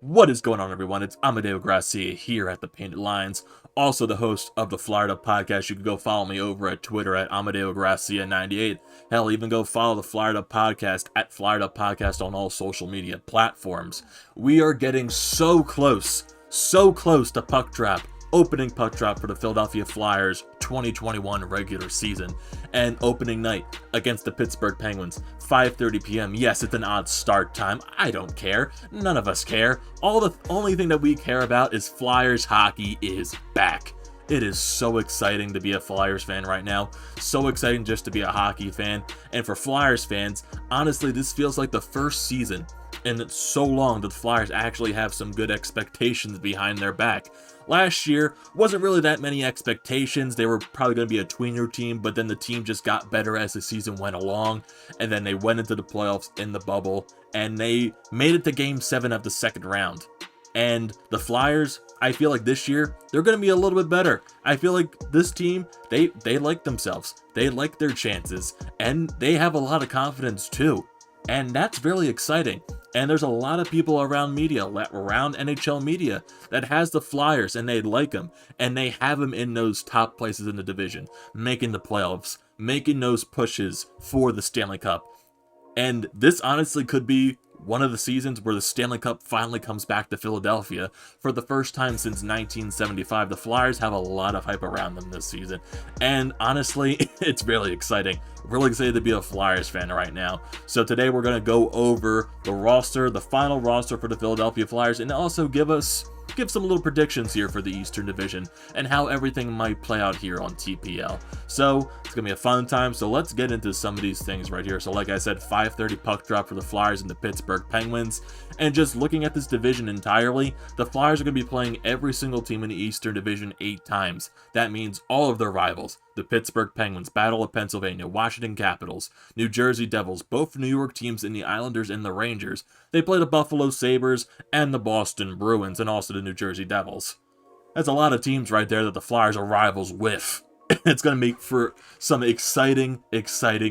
What is going on, everyone? It's Amadeo Gracia here at the Painted Lines, also the host of the Flyer Up Podcast. You can go follow me over at Twitter at Amadeo Gracia98. Hell, even go follow the Flyer Up Podcast at Flyer Up Podcast on all social media platforms. We are getting so close to puck drop. Opening puck drop for the Philadelphia Flyers 2021 regular season, and opening night against the Pittsburgh Penguins, 5:30 p.m. Yes, it's an odd start time. I don't care. None of us care. The only thing that we care about is Flyers hockey is back. It is so exciting to be a Flyers fan right now. So exciting just to be a hockey fan. And for Flyers fans, honestly, this feels like the first season and it's so long that the Flyers actually have some good expectations behind their back. Last year, wasn't really that many expectations. They were probably going to be a tweener team, but then the team just got better as the season went along, and then they went into the playoffs in the bubble, and they made it to Game 7 of the second round. And the Flyers, I feel like this year, they're going to be a little bit better. I feel like this team, they like themselves. They like their chances, and they have a lot of confidence too. And that's really exciting. And there's a lot of people around media, around NHL media, that has the Flyers and they like them. And they have them in those top places in the division, making the playoffs, making those pushes for the Stanley Cup. And this honestly could be one of the seasons where the Stanley Cup finally comes back to Philadelphia for the first time since 1975. The Flyers have a lot of hype around them this season. And honestly, it's really exciting. Really excited to be a Flyers fan right now. So today we're going to go over the roster, the final roster for the Philadelphia Flyers, and also give some little predictions here for the Eastern Division and how everything might play out here on TPL. So it's gonna be a fun time. So let's get into some of these things right here. So like I said, 5:30 puck drop for the Flyers and the Pittsburgh Penguins. And just looking at this division entirely, the Flyers are gonna be playing every single team in the Eastern Division 8 times. That means all of their rivals. The Pittsburgh Penguins, Battle of Pennsylvania, Washington Capitals, New Jersey Devils, both New York teams in the Islanders and the Rangers. They play the Buffalo Sabres and the Boston Bruins and also the New Jersey Devils. That's a lot of teams right there that the Flyers are rivals with. It's going to make for some exciting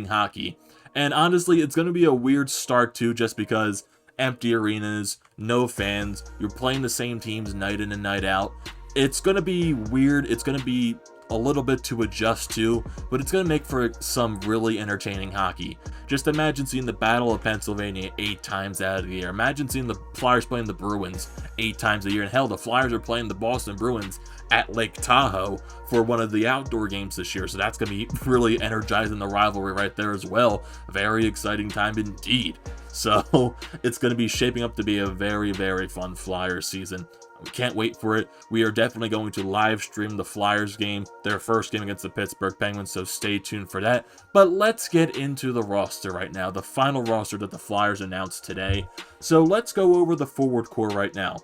hockey. And honestly, it's going to be a weird start too, just because empty arenas, no fans, you're playing the same teams night in and night out. It's going to be weird. It's going to be a little bit to adjust to, but it's going to make for some really entertaining hockey. Just imagine seeing the Battle of Pennsylvania 8 times out of the year. Imagine seeing the Flyers playing the Bruins 8 times a year. And hell, the Flyers are playing the Boston Bruins at Lake Tahoe for one of the outdoor games this year. So that's going to be really energizing the rivalry right there as well. Very exciting time indeed. So it's going to be shaping up to be a very fun Flyers season. We can't wait for it. We are definitely going to live stream the Flyers game, their first game against the Pittsburgh Penguins, so stay tuned for that. But let's get into the roster right now, the final roster that the Flyers announced today. So let's go over the forward core right now.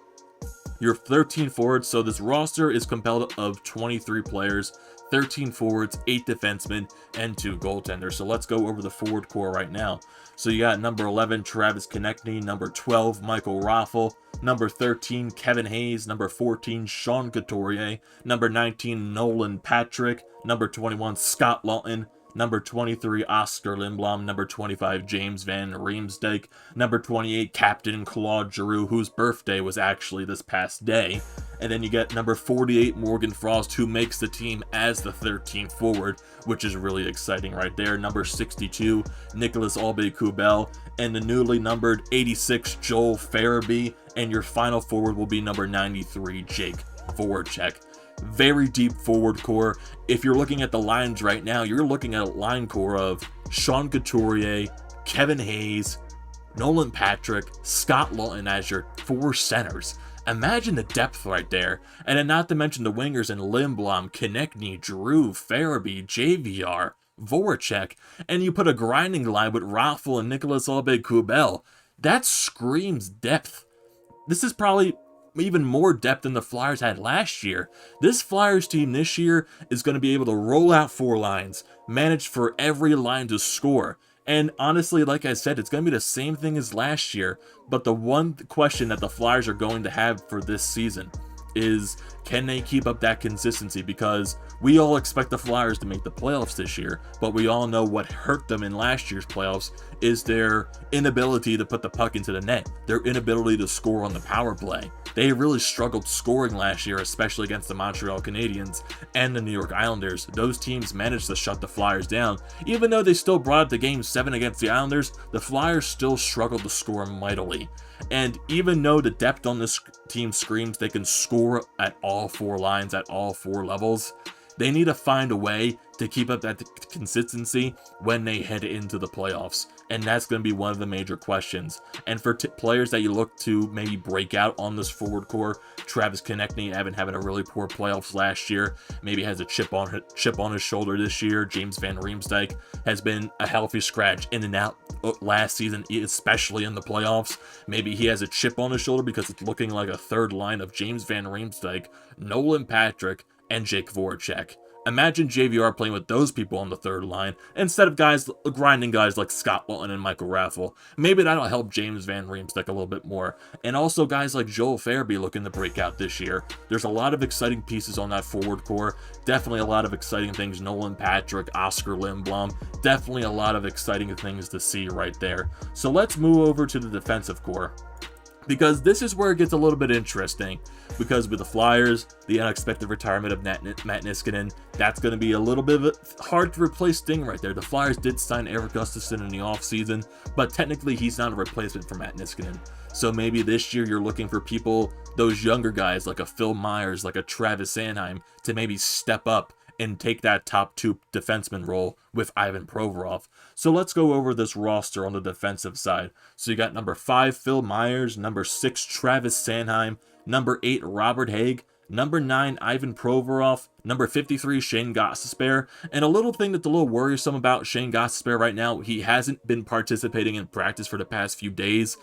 Your 13 forwards, so this roster is compelled of 23 players, 13 forwards, 8 defensemen, and 2 goaltenders. So let's go over the forward core right now. So you got number 11, Travis Konechny, number 12, Michael Raffl, number 13, Kevin Hayes, number 14, Sean Couturier, number 19, Nolan Patrick, number 21, Scott Laughton, number 23, Oscar Lindblom, number 25, James Van Riemsdyk, number 28, Captain Claude Giroux, whose birthday was actually this past day. And then you get number 48, Morgan Frost, who makes the team as the 13th forward, which is really exciting right there. Number 62, Nicholas Aube-Kubel, and the newly numbered 86, Joel Farabee. And your final forward will be number 93, Jake Voracek. Very deep forward core. If you're looking at the lines right now, you're looking at a line core of Sean Couturier, Kevin Hayes, Nolan Patrick, Scott Laughton as your 4 centers. Imagine the depth right there. And then not to mention the wingers in Lindblom, Konechny, Giroux, Farabee, JVR, Voracek. And you put a grinding line with Raffl and Nicholas Aube-Kubel. That screams depth. This is probably even more depth than the Flyers had last year. This Flyers team this year is going to be able to roll out 4 lines, manage for every line to score. And honestly, like I said, it's going to be the same thing as last year, but the one question that the Flyers are going to have for this season is, can they keep up that consistency? Because we all expect the Flyers to make the playoffs this year, but we all know what hurt them in last year's playoffs is their inability to put the puck into the net, their inability to score on the power play. They really struggled scoring last year, especially against the Montreal Canadiens and the New York Islanders. Those teams managed to shut the Flyers down. Even though they still brought it to Game 7 against the Islanders, the Flyers still struggled to score mightily. And even though the depth on this team screams they can score at all 4 lines, at all 4 levels, they need to find a way to keep up that consistency when they head into the playoffs. And that's going to be one of the major questions. And for players that you look to maybe break out on this forward core, Travis Konechny having a really poor playoffs last year, maybe has a chip on his shoulder this year. James Van Riemsdyk has been a healthy scratch in and out last season, especially in the playoffs. Maybe he has a chip on his shoulder because it's looking like a third line of James Van Riemsdyk, Nolan Patrick, and Jake Voracek. Imagine JVR playing with those people on the third line instead of grinding guys like Scott Walton and Michael Raffle. Maybe that'll help James Van Riemsdyk a little bit more. And also guys like Joel Farabee looking to break out this year. There's a lot of exciting pieces on that forward core. Definitely a lot of exciting things. Nolan Patrick, Oscar Lindblom. Definitely a lot of exciting things to see right there. So let's move over to the defensive core, because this is where it gets a little bit interesting. Because with the Flyers, the unexpected retirement of Matt Niskanen, that's going to be a little bit of a hard to replace thing right there. The Flyers did sign Erik Gustafson in the offseason, but technically he's not a replacement for Matt Niskanen. So maybe this year you're looking for people, those younger guys like a Phil Myers, like a Travis Sanheim, to maybe step up and take that top 2 defenseman role with Ivan Provorov. So let's go over this roster on the defensive side. So you got number 5, Phil Myers, number 6, Travis Sanheim, number 8, Robert Haig, number 9, Ivan Provorov, number 53, Shane Gostisbehere. And a little thing that's a little worrisome about Shane Gostisbehere right now, he hasn't been participating in practice for the past few days.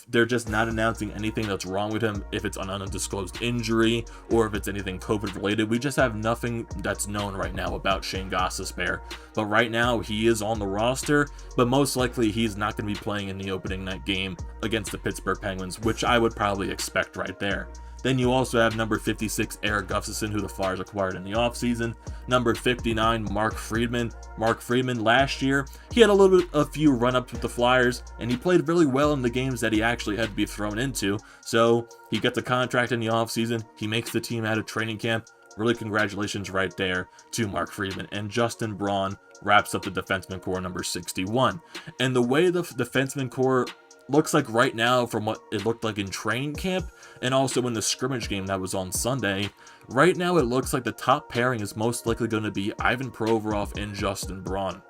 They're just not announcing anything that's wrong with him, if it's an undisclosed injury or if it's anything COVID related. We just have nothing that's known right now about Shane Gostisbehere. But right now he is on the roster, but most likely he's not going to be playing in the opening night game against the Pittsburgh Penguins, which I would probably expect right there. Then you also have number 56, Erik Gustafson, who the Flyers acquired in the offseason. Number 59, Mark Friedman. Mark Friedman, last year, he had a few run-ups with the Flyers, and he played really well in the games that he actually had to be thrown into. So he gets a contract in the offseason. He makes the team out of training camp. Really congratulations right there to Mark Friedman. And Justin Braun wraps up the defenseman core, number 61. And the way the defenseman core looks like right now, from what it looked like in training camp and also in the scrimmage game that was on Sunday, right now it looks like the top pairing is most likely going to be Ivan Provorov and Justin Braun.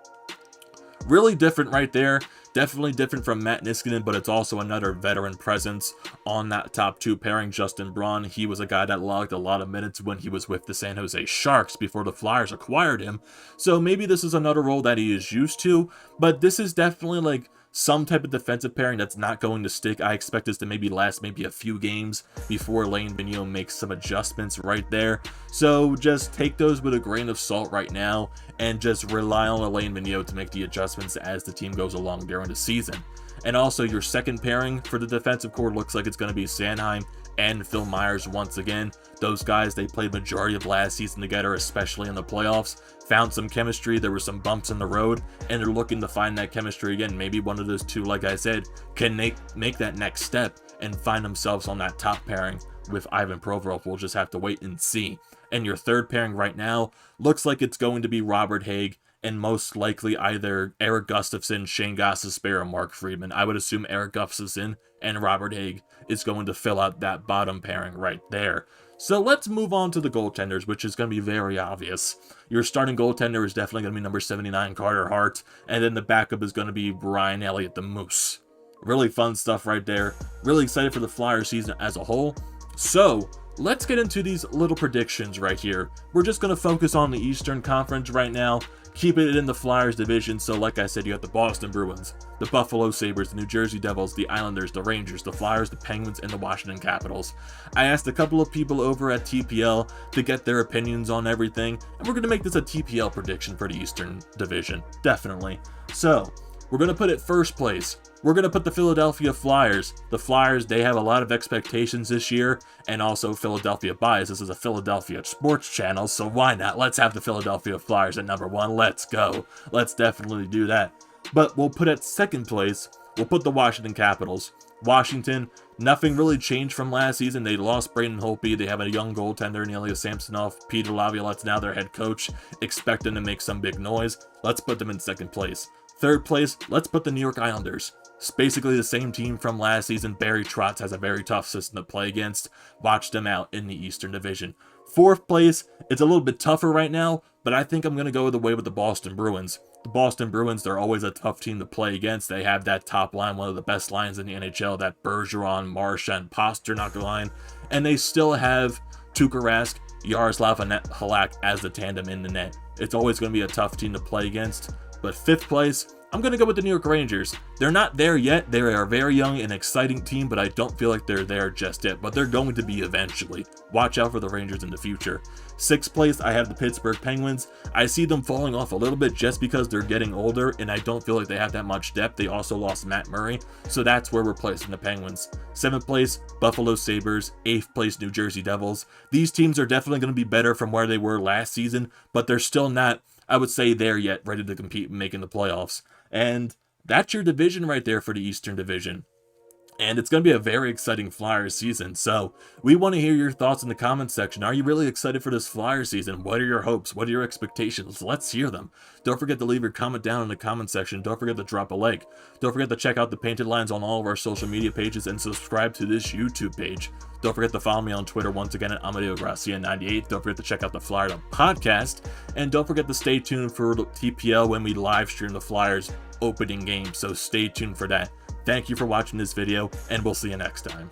Really different right there. Definitely different from Matt Niskanen, but it's also another veteran presence on that top 2 pairing. Justin Braun, he was a guy that logged a lot of minutes when he was with the San Jose Sharks before the Flyers acquired him. So maybe this is another role that he is used to, but this is definitely like some type of defensive pairing that's not going to stick. I expect this to maybe last maybe a few games before Alain Vigneault makes some adjustments right there. So just take those with a grain of salt right now and just rely on Alain Vigneault to make the adjustments as the team goes along during the season. And also your second pairing for the defensive core looks like it's going to be Sanheim and Phil Myers once again. Those guys, they played majority of last season together, especially in the playoffs. Found some chemistry, there were some bumps in the road, and they're looking to find that chemistry again. Maybe one of those two, like I said, can make that next step and find themselves on that top pairing with Ivan Provorov. We'll just have to wait and see. And your third pairing right now looks like it's going to be Robert Haig and most likely either Erik Gustafson, Shane Gostisbehere, or Mark Friedman. I would assume Erik Gustafson and Robert Haig is going to fill out that bottom pairing right there. So let's move on to the goaltenders, which is going to be very obvious. Your starting goaltender is definitely going to be number 79, Carter Hart, and then the backup is going to be Brian Elliott, the Moose. Really fun stuff right there. Really excited for the Flyers season as a whole. So let's get into these little predictions right here. We're just going to focus on the Eastern Conference right now. Keep it in the Flyers division. So like I said, you have the Boston Bruins, the Buffalo Sabres, the New Jersey Devils, the Islanders, the Rangers, the Flyers, the Penguins, and the Washington Capitals. I asked a couple of people over at TPL to get their opinions on everything, and we're going to make this a TPL prediction for the Eastern Division. Definitely. So we're going to put it first place. We're going to put the Philadelphia Flyers. The Flyers, they have a lot of expectations this year, and also Philadelphia bias. This is a Philadelphia sports channel, so why not? Let's have the Philadelphia Flyers at number 1. Let's go. Let's definitely do that. But we'll put at second place, we'll put the Washington Capitals. Washington, nothing really changed from last season. They lost Braden Holtby. They have a young goaltender in Ilya Samsonov. Peter Laviolette's now their head coach. Expect them to make some big noise. Let's put them in second place. Third place, let's put the New York Islanders. It's basically the same team from last season. Barry Trotz has a very tough system to play against. Watch them out in the Eastern Division. Fourth place, it's a little bit tougher right now, but I think I'm going to go the way with the Boston Bruins. The Boston Bruins, they're always a tough team to play against. They have that top line, one of the best lines in the NHL, that Bergeron, Marchand, Pasternak line, and they still have Tuukka Rask, Yaroslav Halak as the tandem in the net. It's always going to be a tough team to play against. But fifth place, I'm going to go with the New York Rangers. They're not there yet. They are a very young and exciting team, but I don't feel like they're there just yet. But they're going to be eventually. Watch out for the Rangers in the future. Sixth place, I have the Pittsburgh Penguins. I see them falling off a little bit just because they're getting older, and I don't feel like they have that much depth. They also lost Matt Murray, so that's where we're placing the Penguins. Seventh place, Buffalo Sabres. Eighth place, New Jersey Devils. These teams are definitely going to be better from where they were last season, but they're still not, I would say, there yet, ready to compete and making the playoffs. And that's your division right there for the Eastern Division. And it's going to be a very exciting Flyers season. So we want to hear your thoughts in the comments section. Are you really excited for this Flyers season? What are your hopes? What are your expectations? Let's hear them. Don't forget to leave your comment down in the comment section. Don't forget to drop a like. Don't forget to check out the Painted Lines on all of our social media pages and subscribe to this YouTube page. Don't forget to follow me on Twitter once again at AmadeoGracia98. Don't forget to check out the Flyer Podcast. And don't forget to stay tuned for TPL when we live stream the Flyers opening game. So stay tuned for that. Thank you for watching this video, and we'll see you next time.